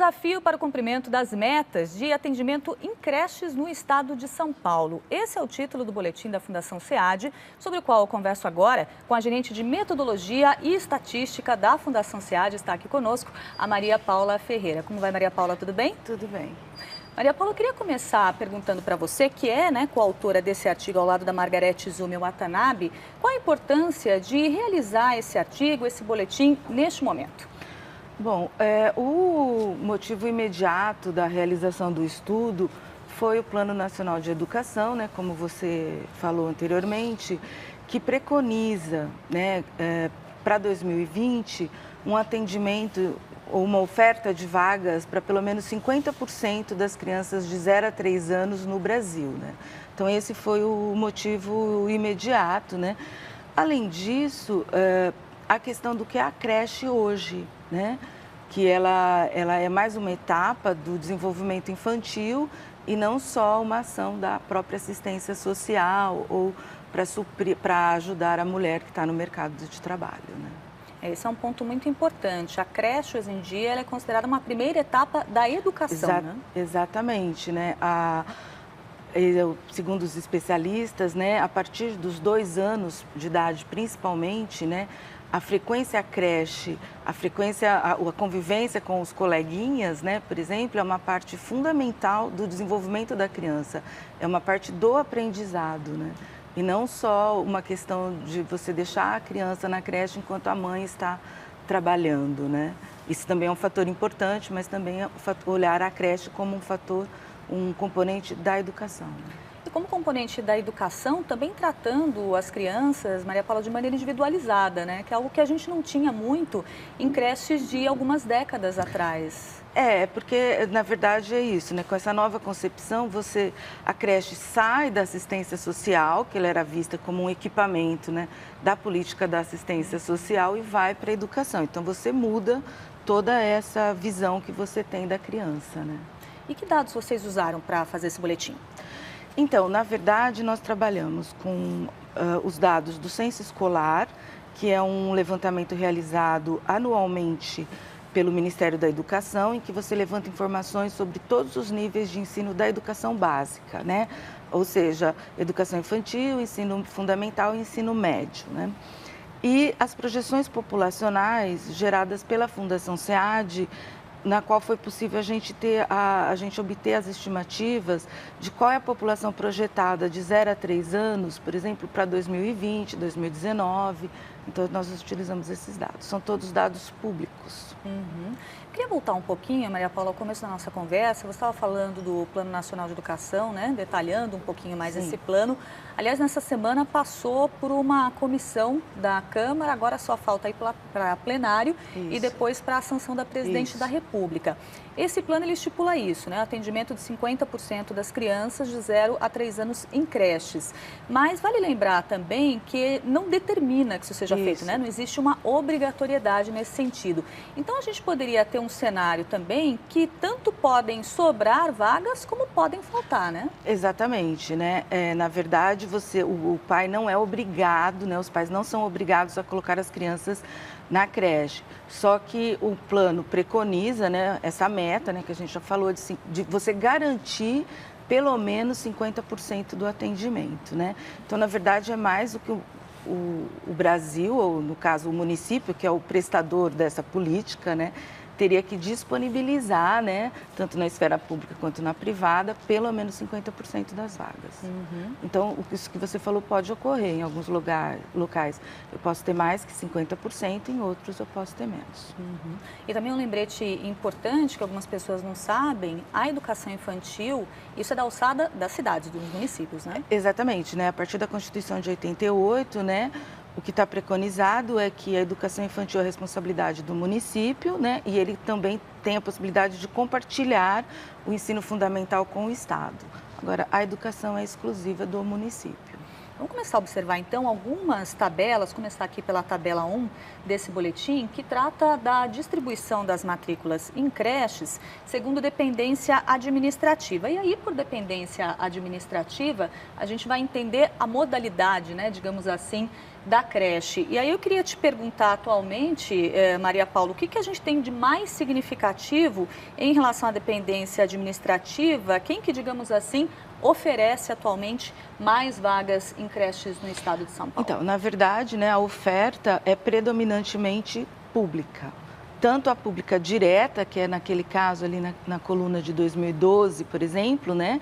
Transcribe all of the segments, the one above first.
desafio para o cumprimento das metas de atendimento em creches no estado de São Paulo. Esse é o título do boletim da Fundação SEAD, sobre o qual eu converso agora com a gerente de Metodologia e Estatística da Fundação SEAD. Está aqui conosco a Maria Paula Ferreira. Como vai, Maria Paula? Tudo bem? Tudo bem. Maria Paula, eu queria começar perguntando para você, que é coautora desse artigo ao lado da Margarete Zumi Watanabe, qual a importância de realizar esse artigo, esse boletim, neste momento? Bom, o motivo imediato da realização do estudo foi o Plano Nacional de Educação, como você falou anteriormente, que preconiza, para 2020, um atendimento ou uma oferta de vagas para pelo menos 50% das crianças de 0 a 3 anos no Brasil. Então, esse foi o motivo imediato. Além disso, a questão do que é a creche hoje, que ela é mais uma etapa do desenvolvimento infantil e não só uma ação da própria assistência social ou para ajudar a mulher que está no mercado de trabalho. Esse é um ponto muito importante. A creche, hoje em dia, ela é considerada uma primeira etapa da educação, Exatamente, segundo os especialistas, a partir dos 2 anos de idade, principalmente, a frequência à creche, a convivência com os coleguinhas, por exemplo, é uma parte fundamental do desenvolvimento da criança, é uma parte do aprendizado, E não só uma questão de você deixar a criança na creche enquanto a mãe está trabalhando, Isso também é um fator importante, mas também é olhar a creche como um componente da educação. E como componente da educação, também tratando as crianças, Maria Paula, de maneira individualizada, que é algo que a gente não tinha muito em creches de algumas décadas atrás. Porque na verdade é isso, Com essa nova concepção, a creche sai da assistência social, que ela era vista como um equipamento, da política da assistência social e vai para a educação. Então você muda toda essa visão que você tem da criança, E que dados vocês usaram para fazer esse boletim? Então, na verdade, nós trabalhamos com os dados do Censo Escolar, que é um levantamento realizado anualmente pelo Ministério da Educação, em que você levanta informações sobre todos os níveis de ensino da educação básica, Ou seja, educação infantil, ensino fundamental e ensino médio, E as projeções populacionais geradas pela Fundação SEAD, na qual foi possível a gente obter as estimativas de qual é a população projetada de 0 a 3 anos, por exemplo, para 2020, 2019. Então, nós utilizamos esses dados. São todos dados públicos. Queria voltar um pouquinho, Maria Paula, ao começo da nossa conversa. Você estava falando do Plano Nacional de Educação, detalhando um pouquinho mais esse plano. Aliás, nessa semana passou por uma comissão da Câmara, agora só falta ir para plenário e depois para a sanção da Presidente da República. Esse plano ele estipula isso, atendimento de 50% das crianças de 0 a 3 anos em creches. Mas vale lembrar também que não determina que isso seja feito, Não existe uma obrigatoriedade nesse sentido. Então, a gente poderia ter um cenário também que tanto podem sobrar vagas como podem faltar, Exatamente, Na verdade, o pai não é obrigado, os pais não são obrigados a colocar as crianças na creche. Só que o plano preconiza, essa meta, que a gente já falou, de você garantir pelo menos 50% do atendimento, Então, na verdade, é mais do que o Brasil, ou no caso o município, que é o prestador dessa política, teria que disponibilizar, tanto na esfera pública quanto na privada, pelo menos 50% das vagas. Então, isso que você falou pode ocorrer em alguns locais. Eu posso ter mais que 50%, em outros eu posso ter menos. E também um lembrete importante, que algumas pessoas não sabem, a educação infantil, isso é da alçada das cidades, dos municípios, Exatamente, A partir da Constituição de 88, o que está preconizado é que a educação infantil é responsabilidade do município, E ele também tem a possibilidade de compartilhar o ensino fundamental com o Estado. Agora, a educação é exclusiva do município. Vamos começar a observar, então, algumas tabelas, começar aqui pela tabela 1 desse boletim, que trata da distribuição das matrículas em creches segundo dependência administrativa. E aí, por dependência administrativa, a gente vai entender a modalidade, digamos assim, da creche. E aí eu queria te perguntar atualmente, Maria Paula, o que a gente tem de mais significativo em relação à dependência administrativa? Quem que, digamos assim, oferece atualmente mais vagas em creches no estado de São Paulo? Então, na verdade, né, a oferta é predominantemente pública. Tanto a pública direta, que é naquele caso ali na coluna de 2012, por exemplo, né?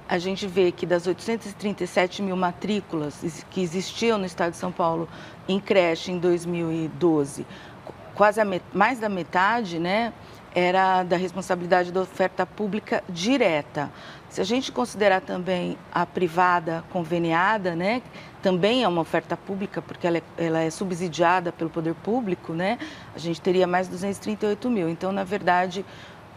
A gente vê que das 837 mil matrículas que existiam no estado de São Paulo em creche em 2012, quase mais da metade, né, era da responsabilidade da oferta pública direta. Se a gente considerar também a privada conveniada, né, também é uma oferta pública, porque ela é subsidiada pelo poder público, né, a gente teria mais 238 mil. Então, na verdade,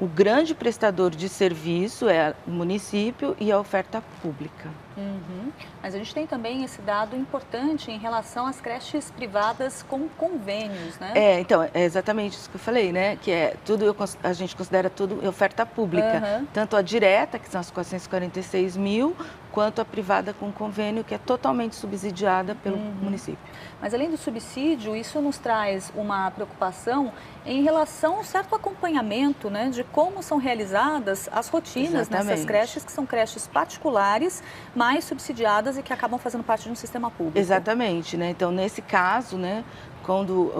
o grande prestador de serviço é o município e a oferta pública. Uhum. Mas a gente tem também esse dado importante em relação às creches privadas com convênios, né? Então, é exatamente isso que eu falei, né? Que é tudo, a gente considera tudo oferta pública. Tanto a direta, que são as 446 mil, quanto a privada com convênio, que é totalmente subsidiada pelo município. Mas além do subsídio, isso nos traz uma preocupação em relação a um certo acompanhamento, né, de como são realizadas as rotinas nessas creches, que são creches particulares, mais subsidiadas e que acabam fazendo parte de um sistema público. Exatamente, né? Então, nesse caso, né, quando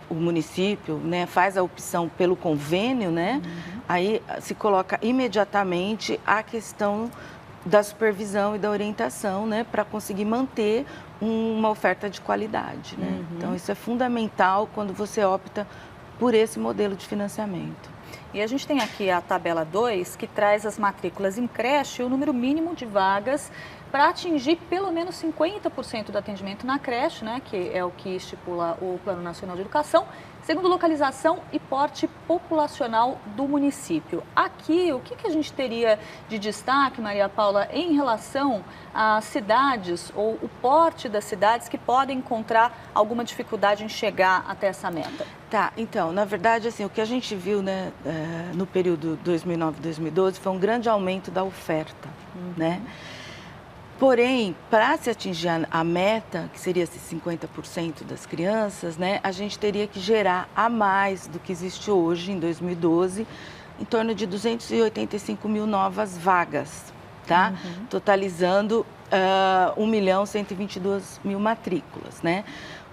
o município, né, faz a opção pelo convênio, né, aí se coloca imediatamente a questão da supervisão e da orientação, né, para conseguir manter uma oferta de qualidade, né? Então, isso é fundamental quando você opta por esse modelo de financiamento. E a gente tem aqui a tabela 2, que traz as matrículas em creche e o número mínimo de vagas para atingir pelo menos 50% do atendimento na creche, né, que é o que estipula o Plano Nacional de Educação, segundo localização e porte populacional do município. Aqui, o que a gente teria de destaque, Maria Paula, em relação às cidades ou o porte das cidades que podem encontrar alguma dificuldade em chegar até essa meta? Tá, então, na verdade, assim, o que a gente viu, né, no período 2009-2012 foi um grande aumento da oferta, né? Porém, para se atingir a meta, que seria esses 50% das crianças, né, a gente teria que gerar a mais do que existe hoje, em 2012, em torno de 285 mil novas vagas, tá? Totalizando 1.122.000 matrículas, né?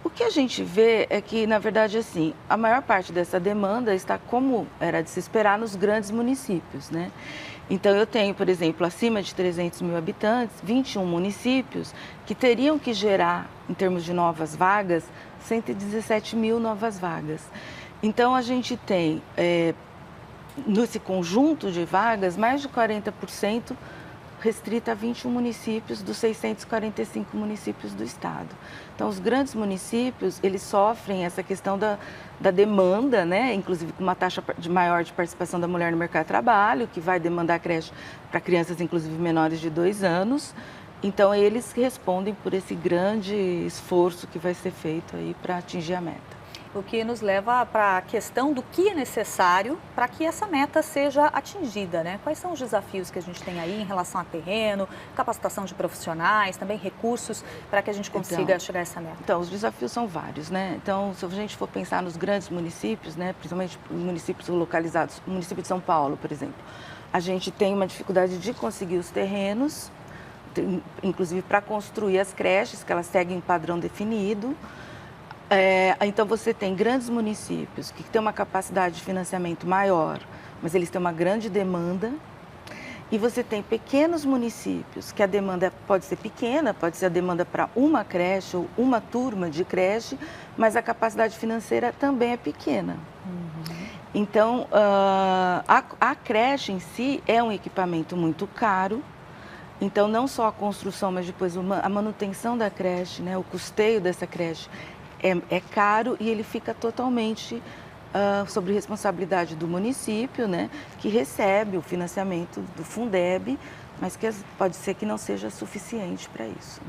O que a gente vê é que, na verdade, assim, a maior parte dessa demanda está, como era de se esperar, nos grandes municípios, né? Então, eu tenho, por exemplo, acima de 300 mil habitantes, 21 municípios que teriam que gerar, em termos de novas vagas, 117 mil novas vagas. Então, a gente tem, nesse conjunto de vagas, mais de 40% restrita a 21 municípios dos 645 municípios do estado. Então, os grandes municípios, eles sofrem essa questão da demanda, né? Inclusive com uma taxa maior de participação da mulher no mercado de trabalho, que vai demandar creche para crianças, inclusive, menores de 2 anos. Então, eles respondem por esse grande esforço que vai ser feito aí para atingir a meta. O que nos leva para a questão do que é necessário para que essa meta seja atingida, né? Quais são os desafios que a gente tem aí em relação a terreno, capacitação de profissionais, também recursos para que a gente consiga chegar a essa meta? Então, os desafios são vários, né? Então, se a gente for pensar nos grandes municípios, né, principalmente municípios localizados, o município de São Paulo, por exemplo, a gente tem uma dificuldade de conseguir os terrenos, inclusive para construir as creches, que elas seguem um padrão definido. Então, você tem grandes municípios que têm uma capacidade de financiamento maior, mas eles têm uma grande demanda. E você tem pequenos municípios que a demanda pode ser pequena, pode ser a demanda para uma creche ou uma turma de creche, mas a capacidade financeira também é pequena. Então, a creche em si é um equipamento muito caro. Então, não só a construção, mas depois a manutenção da creche, né, o custeio dessa creche é caro e ele fica totalmente sobre responsabilidade do município, né, que recebe o financiamento do Fundeb, mas que pode ser que não seja suficiente para isso.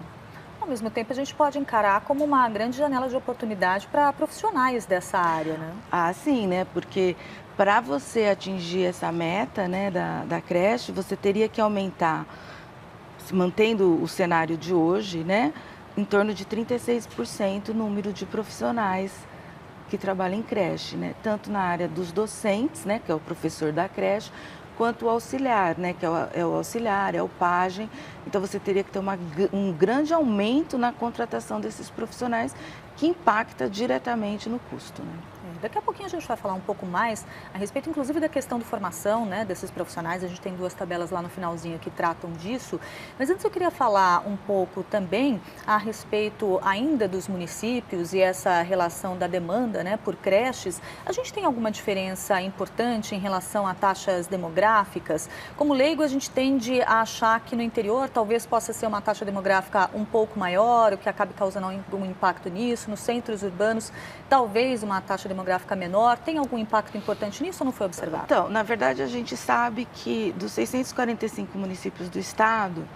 Ao mesmo tempo, a gente pode encarar como uma grande janela de oportunidade para profissionais dessa área, né? Ah, sim, né, porque para você atingir essa meta, né, da creche, você teria que aumentar, mantendo o cenário de hoje, né, em torno de 36% o número de profissionais que trabalham em creche, né? Tanto na área dos docentes, né, que é o professor da creche, quanto o auxiliar, né, que é o auxiliar, é o pajem. Então, você teria que ter um grande aumento na contratação desses profissionais, que impacta diretamente no custo, né? Daqui a pouquinho a gente vai falar um pouco mais a respeito, inclusive, da questão de formação, né, desses profissionais. A gente tem 2 tabelas lá no finalzinho que tratam disso. Mas antes eu queria falar um pouco também a respeito ainda dos municípios e essa relação da demanda, né, por creches. A gente tem alguma diferença importante em relação a taxas demográficas? Como leigo, a gente tende a achar que no interior talvez possa ser uma taxa demográfica um pouco maior, o que acabe causando um impacto nisso. Nos centros urbanos, talvez uma taxa demográfica menor. Tem algum impacto importante nisso ou não foi observado? Então, na verdade, a gente sabe que dos 645 municípios do estado,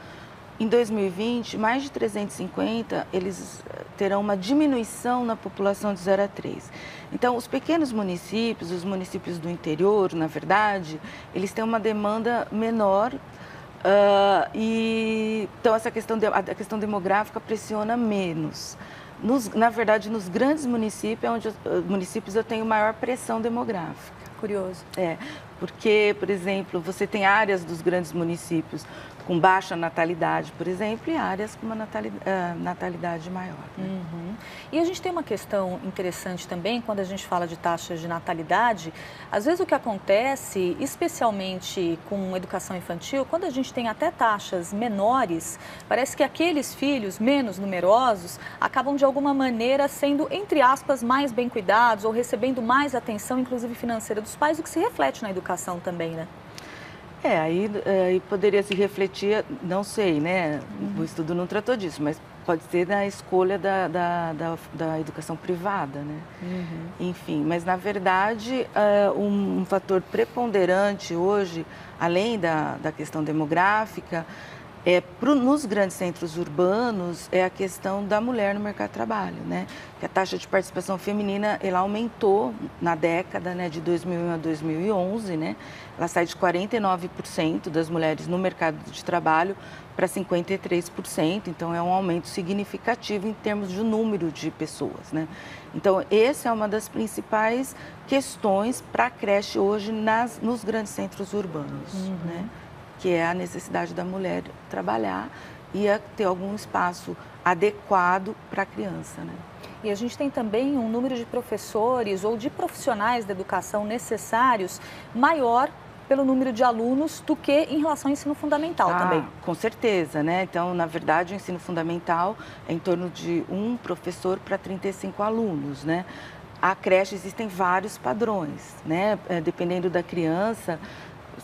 em 2020, mais de 350, eles terão uma diminuição na população de 0 a 3. Então, os pequenos municípios, os municípios do interior, na verdade, eles têm uma demanda menor. Então, a questão demográfica pressiona menos. Na verdade, nos grandes municípios eu tenho maior pressão demográfica. Curioso. Porque, por exemplo, você tem áreas dos grandes municípios com baixa natalidade, por exemplo, e áreas com uma natalidade maior. Né? Uhum. E a gente tem uma questão interessante também, quando a gente fala de taxas de natalidade, às vezes o que acontece, especialmente com educação infantil, quando a gente tem até taxas menores, parece que aqueles filhos menos numerosos acabam de alguma maneira sendo, entre aspas, mais bem cuidados ou recebendo mais atenção, inclusive financeira dos pais, o que se reflete na educação também, né? Aí poderia se refletir, não sei, né? O estudo não tratou disso, mas pode ser na escolha da educação privada, né? Enfim, mas na verdade, um fator preponderante hoje, além da questão demográfica, nos grandes centros urbanos, é a questão da mulher no mercado de trabalho, né? Que a taxa de participação feminina, ela aumentou na década, né, de 2001 a 2011, né? Ela sai de 49% das mulheres no mercado de trabalho para 53%, então é um aumento significativo em termos de número de pessoas, né? Então, essa é uma das principais questões para a creche hoje nos grandes centros urbanos, né? Que é a necessidade da mulher trabalhar e ter algum espaço adequado para a criança, né? E a gente tem também um número de professores ou de profissionais da educação necessários maior pelo número de alunos do que em relação ao ensino fundamental também. Com certeza, né? Então, na verdade, o ensino fundamental é em torno de 1 professor para 35 alunos, né? A creche existem vários padrões, né? Dependendo da criança.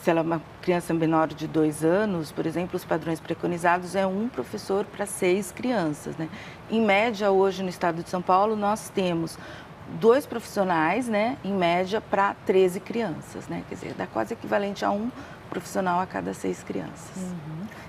Se ela é uma criança menor de 2 anos, por exemplo, os padrões preconizados é 1 professor para 6 crianças, né? Em média, hoje no estado de São Paulo, nós temos 2 profissionais, né, em média, para 13 crianças, né? Quer dizer, dá quase equivalente a 1 profissional a cada 6 crianças.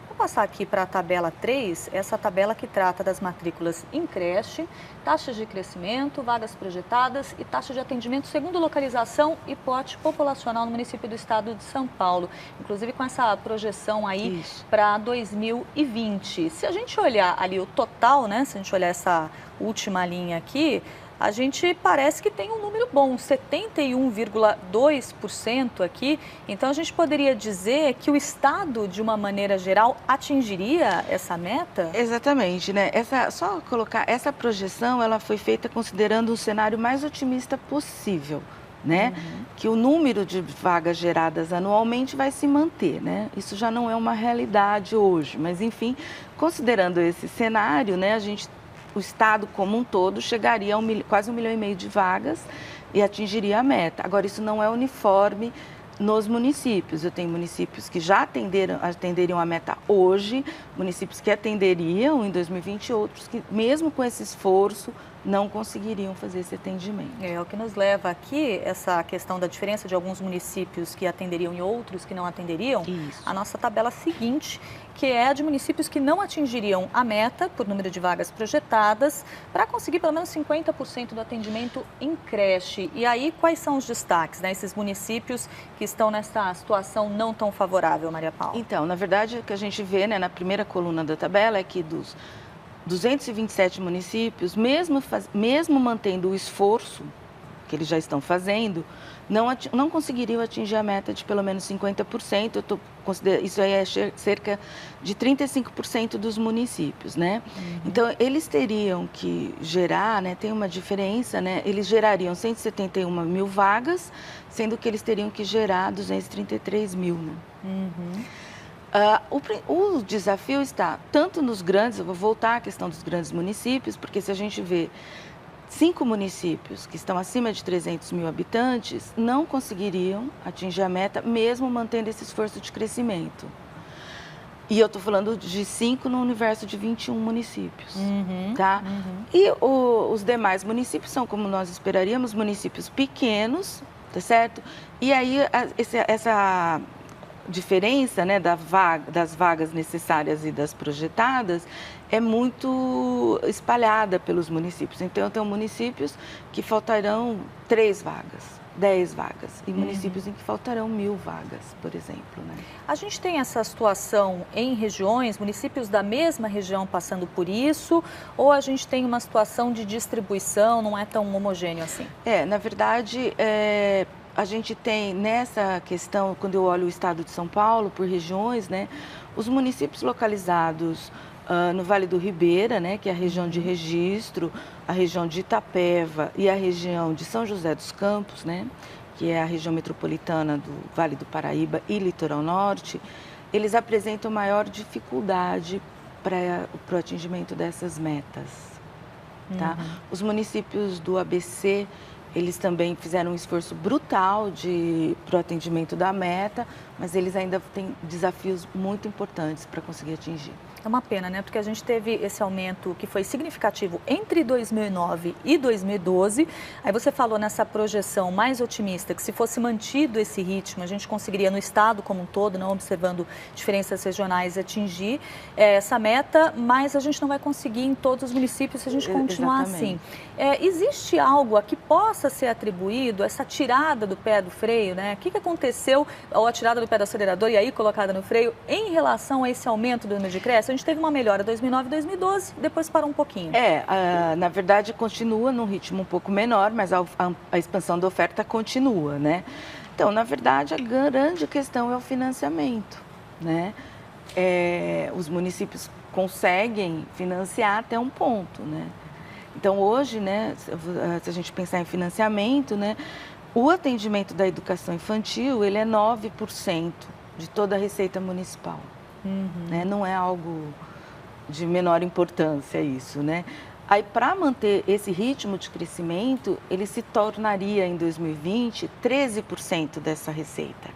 Vou passar aqui para a tabela 3, essa tabela que trata das matrículas em creche, taxas de crescimento, vagas projetadas e taxa de atendimento segundo localização e porte populacional no município do estado de São Paulo, inclusive com essa projeção aí para 2020. Se a gente olhar ali o total, né, se a gente olhar essa última linha aqui, a gente parece que tem um número bom, 71,2% aqui. Então, a gente poderia dizer que o Estado, de uma maneira geral, atingiria essa meta? Exatamente, né? Só colocar, essa projeção, ela foi feita considerando o cenário mais otimista possível, né? Que o número de vagas geradas anualmente vai se manter, né? Isso já não é uma realidade hoje, mas, enfim, considerando esse cenário, né, o Estado como um todo chegaria a quase 1,5 milhão de vagas e atingiria a meta. Agora, isso não é uniforme nos municípios. Eu tenho municípios que já atenderiam a meta hoje, municípios que atenderiam em 2020 e outros que, mesmo com esse esforço, não conseguiriam fazer esse atendimento. É o que nos leva aqui, essa questão da diferença de alguns municípios que atenderiam e outros que não atenderiam, a nossa tabela seguinte, que é a de municípios que não atingiriam a meta por número de vagas projetadas para conseguir pelo menos 50% do atendimento em creche. E aí, quais são os destaques, né? Esses municípios que estão nessa situação não tão favorável, Maria Paula? Então, na verdade, o que a gente vê, né, na primeira coluna da tabela é que dos 227 municípios, mesmo mantendo o esforço que eles já estão fazendo, não conseguiriam atingir a meta de pelo menos 50%. Isso aí é cerca de 35% dos municípios, né? Então, eles teriam que gerar, né? Tem uma diferença, né? Eles gerariam 171 mil vagas, sendo que eles teriam que gerar 233 mil, né? O desafio está tanto nos grandes, eu vou voltar à questão dos grandes municípios, porque se a gente vê 5 municípios que estão acima de 300 mil habitantes não conseguiriam atingir a meta, mesmo mantendo esse esforço de crescimento. E eu estou falando de 5 no universo de 21 municípios, tá? E os demais municípios são, como nós esperaríamos, municípios pequenos, tá certo? E aí essa diferença, né, das vagas necessárias e das projetadas é muito espalhada pelos municípios. Então, eu tenho municípios que faltarão 3 vagas, 10 vagas, e municípios em que faltarão 1000 vagas, por exemplo, né? A gente tem essa situação em regiões, municípios da mesma região passando por isso, ou a gente tem uma situação de distribuição, não é tão homogêneo assim? Na verdade, a gente tem nessa questão, quando eu olho o estado de São Paulo por regiões, né, os municípios localizados no Vale do Ribeira, né, que é a região de Registro, a região de Itapeva e a região de São José dos Campos, né, que é a região metropolitana do Vale do Paraíba e Litoral Norte, eles apresentam maior dificuldade para o atingimento dessas metas, tá? Os municípios do ABC, eles também fizeram um esforço brutal para o atendimento da meta, mas eles ainda têm desafios muito importantes para conseguir atingir. É uma pena, né? Porque a gente teve esse aumento que foi significativo entre 2009 e 2012. Aí você falou nessa projeção mais otimista, que se fosse mantido esse ritmo, a gente conseguiria no estado como um todo, não observando diferenças regionais, atingir essa meta, mas a gente não vai conseguir em todos os municípios se a gente continuar assim. Existe algo a que possa ser atribuído essa tirada do pé do freio, né? O que aconteceu, ou a tirada do pé do acelerador e aí colocada no freio, em relação a esse aumento do número de creches? A gente teve uma melhora em 2009 e 2012, depois parou um pouquinho. Na verdade, continua num ritmo um pouco menor, mas a expansão da oferta continua, né? Então, na verdade, a grande questão é o financiamento, né? Os municípios conseguem financiar até um ponto, né? Então, hoje, né, se a gente pensar em financiamento, né, o atendimento da educação infantil, ele é 9% de toda a receita municipal. Né? Não é algo de menor importância isso, né? Aí, para manter esse ritmo de crescimento, ele se tornaria, em 2020, 13% dessa receita.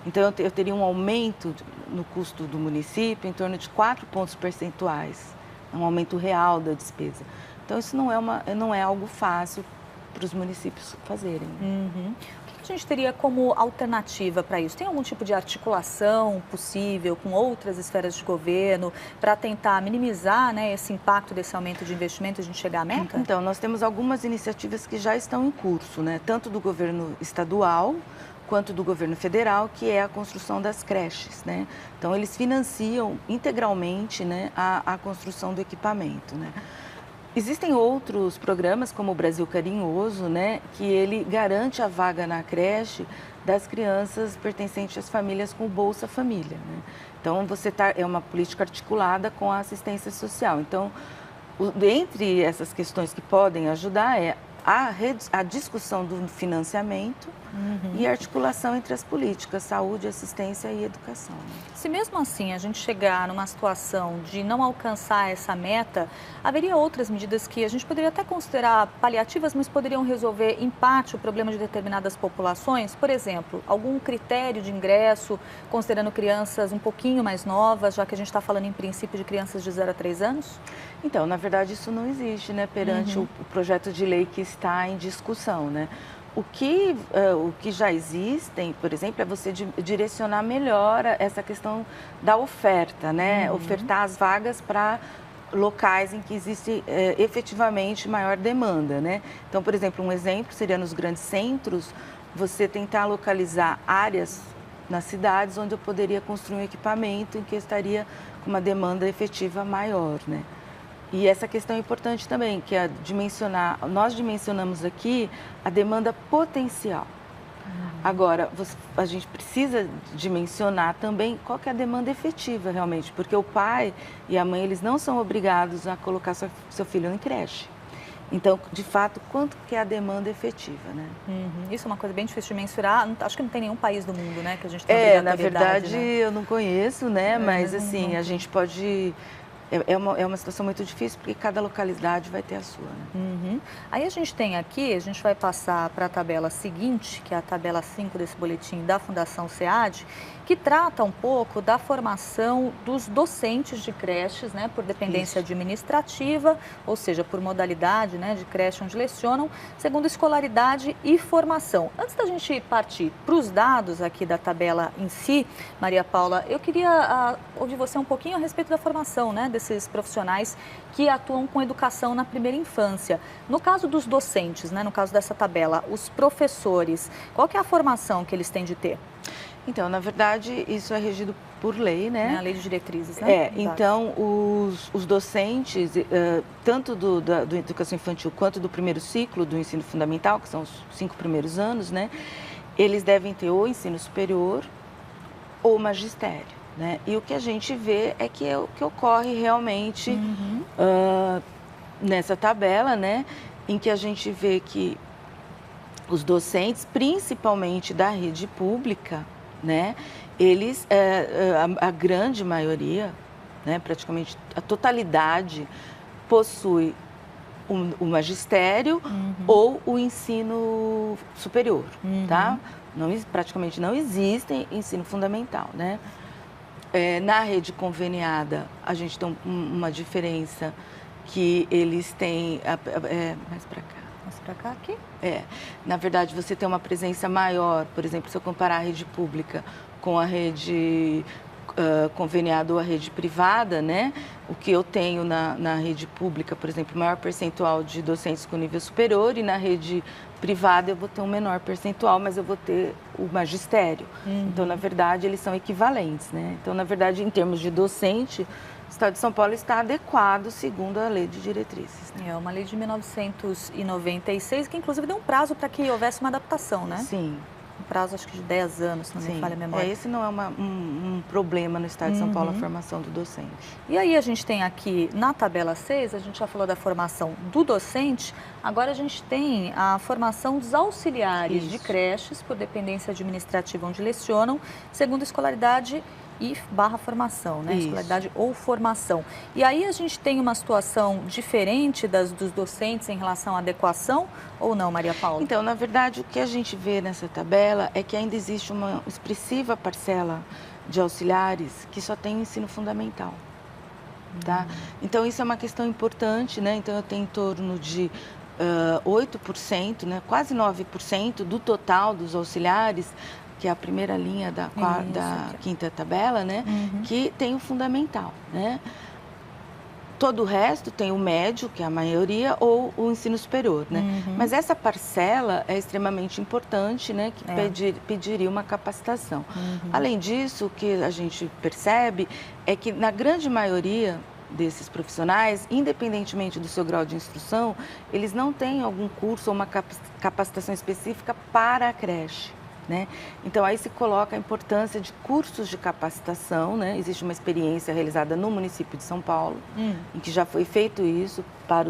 Então, eu teria um aumento no custo do município em torno de 4 pontos percentuais, um aumento real da despesa. Então, isso não é algo fácil para os municípios fazerem. O que a gente teria como alternativa para isso? Tem algum tipo de articulação possível com outras esferas de governo para tentar minimizar, né, esse impacto desse aumento de investimento e a gente chegar à meta? Então, nós temos algumas iniciativas que já estão em curso, né? Tanto do governo estadual quanto do governo federal, que é a construção das creches, né? Então, eles financiam integralmente, né, a construção do equipamento, né? Existem outros programas, como o Brasil Carinhoso, né, que ele garante a vaga na creche das crianças pertencentes às famílias com Bolsa Família, né? Então, é uma política articulada com a assistência social. Então, entre essas questões que podem ajudar a discussão do financiamento e a articulação entre as políticas, saúde, assistência e educação. Se mesmo assim a gente chegar numa situação de não alcançar essa meta, haveria outras medidas que a gente poderia até considerar paliativas, mas poderiam resolver em parte o problema de determinadas populações? Por exemplo, algum critério de ingresso, considerando crianças um pouquinho mais novas, já que a gente está falando em princípio de crianças de 0 a 3 anos? Então, na verdade, isso não existe, né, perante o projeto de lei que está em discussão, né? O que já existem, por exemplo, é você direcionar melhor essa questão da oferta, né? Ofertar as vagas para locais em que existe efetivamente maior demanda, né? Então, por exemplo, um exemplo seria nos grandes centros, você tentar localizar áreas nas cidades onde eu poderia construir um equipamento em que eu estaria com uma demanda efetiva maior, né? E essa questão é importante também, que é nós dimensionamos aqui a demanda potencial. Agora, a gente precisa dimensionar também qual que é a demanda efetiva realmente, porque o pai e a mãe, eles não são obrigados a colocar seu filho em creche. Então, de fato, quanto que é a demanda efetiva, né? Isso é uma coisa bem difícil de mensurar. Acho que não tem nenhum país do mundo, né, que a gente tem obrigatoriedade. Na verdade, né? eu não conheço, né? Mas, assim, a gente pode... É uma situação muito difícil, porque cada localidade vai ter a sua, né? Aí a gente tem aqui, a gente vai passar para a tabela seguinte, que é a tabela 5 desse boletim da Fundação SEAD, que trata um pouco da formação dos docentes de creches, né, por dependência administrativa, ou seja, por modalidade, né, de creche onde lecionam, segundo escolaridade e formação. Antes da gente partir para os dados aqui da tabela em si, Maria Paula, eu queria ouvir você um pouquinho a respeito da formação, né, desses profissionais que atuam com educação na primeira infância. No caso dos docentes, né, no caso dessa tabela, os professores, qual que é a formação que eles têm de ter? Então, na verdade, isso é regido por lei, né? A lei de diretrizes, né? Então, os docentes, tanto da educação infantil quanto do primeiro ciclo do ensino fundamental, que são os 5 primeiros anos, né? Eles devem ter ou ensino superior ou magistério, né? E o que a gente vê é que é o que ocorre realmente nessa tabela, né? Em que a gente vê que os docentes, principalmente da rede pública, né, eles, a grande maioria, né, praticamente a totalidade, possui o magistério ou o ensino superior, tá? Praticamente não existe ensino fundamental, né? Na rede conveniada, a gente tem uma diferença que eles têm... mais para cá. Mais para cá aqui? Na verdade, você tem uma presença maior, por exemplo, se eu comparar a rede pública com a rede conveniada ou a rede privada, né? O que eu tenho na rede pública, por exemplo, maior percentual de docentes com nível superior, e na rede privada eu vou ter um menor percentual, mas eu vou ter o magistério. Então, na verdade, eles são equivalentes, né? Então, na verdade, em termos de docente, o Estado de São Paulo está adequado segundo a lei de diretrizes. Né? É uma lei de 1996, que inclusive deu um prazo para que houvesse uma adaptação, né? Sim. Um prazo, acho que de 10 anos, se não me falha a memória. Esse não é um problema no Estado de São Paulo, a formação do docente. E aí a gente tem aqui, na tabela 6, a gente já falou da formação do docente, agora a gente tem a formação dos auxiliares de creches, por dependência administrativa onde lecionam, segundo escolaridade e /formação, né? Escolaridade ou formação. E aí a gente tem uma situação diferente dos docentes em relação à adequação ou não, Maria Paula? Então, na verdade, o que a gente vê nessa tabela é que ainda existe uma expressiva parcela de auxiliares que só tem o ensino fundamental, tá? Então, isso é uma questão importante, né? Então, eu tenho em torno de 8%, né? Quase 9% do total dos auxiliares, que é a primeira linha da quinta tabela, né? Que tem o fundamental, né? Todo o resto tem o médio, que é a maioria, ou o ensino superior, né? Mas essa parcela é extremamente importante, né? Que pediria uma capacitação. Além disso, o que a gente percebe é que, na grande maioria desses profissionais, independentemente do seu grau de instrução, eles não têm algum curso ou uma capacitação específica para a creche. Né? Então, aí se coloca a importância de cursos de capacitação, né? Existe uma experiência realizada no município de São Paulo, em que já foi feito isso para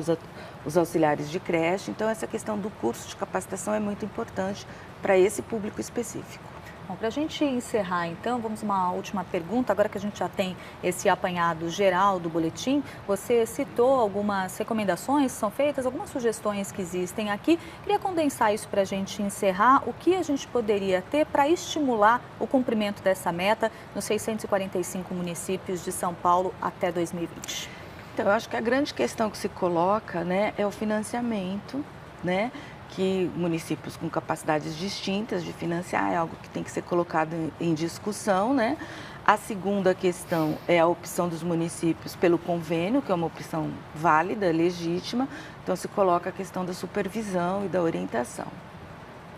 os auxiliares de creche. Então, essa questão do curso de capacitação é muito importante para esse público específico. Bom, para a gente encerrar, então, vamos a uma última pergunta. Agora que a gente já tem esse apanhado geral do boletim, você citou algumas recomendações que são feitas, algumas sugestões que existem aqui. Queria condensar isso para a gente encerrar. O que a gente poderia ter para estimular o cumprimento dessa meta nos 645 municípios de São Paulo até 2020? Então, eu acho que a grande questão que se coloca, né, é o financiamento, né? Que municípios com capacidades distintas de financiar é algo que tem que ser colocado em discussão, né? A segunda questão é a opção dos municípios pelo convênio, que é uma opção válida, legítima. Então, se coloca a questão da supervisão e da orientação,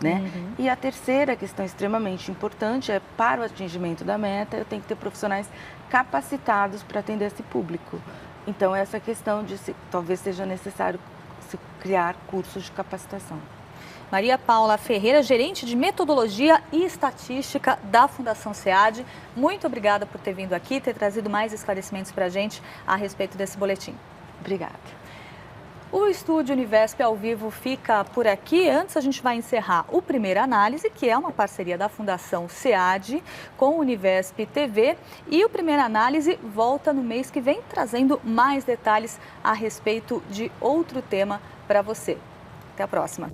né? E a terceira questão extremamente importante é, para o atingimento da meta, eu tenho que ter profissionais capacitados para atender esse público. Então, essa questão de talvez seja necessário se criar cursos de capacitação. Maria Paula Ferreira, gerente de metodologia e estatística da Fundação SEAD, muito obrigada por ter vindo aqui, ter trazido mais esclarecimentos para a gente a respeito desse boletim. Obrigada. O Estúdio Univesp ao vivo fica por aqui. Antes a gente vai encerrar o Primeira Análise, que é uma parceria da Fundação SEAD com o Univesp TV. E o Primeira Análise volta no mês que vem, trazendo mais detalhes a respeito de outro tema para você. Até a próxima.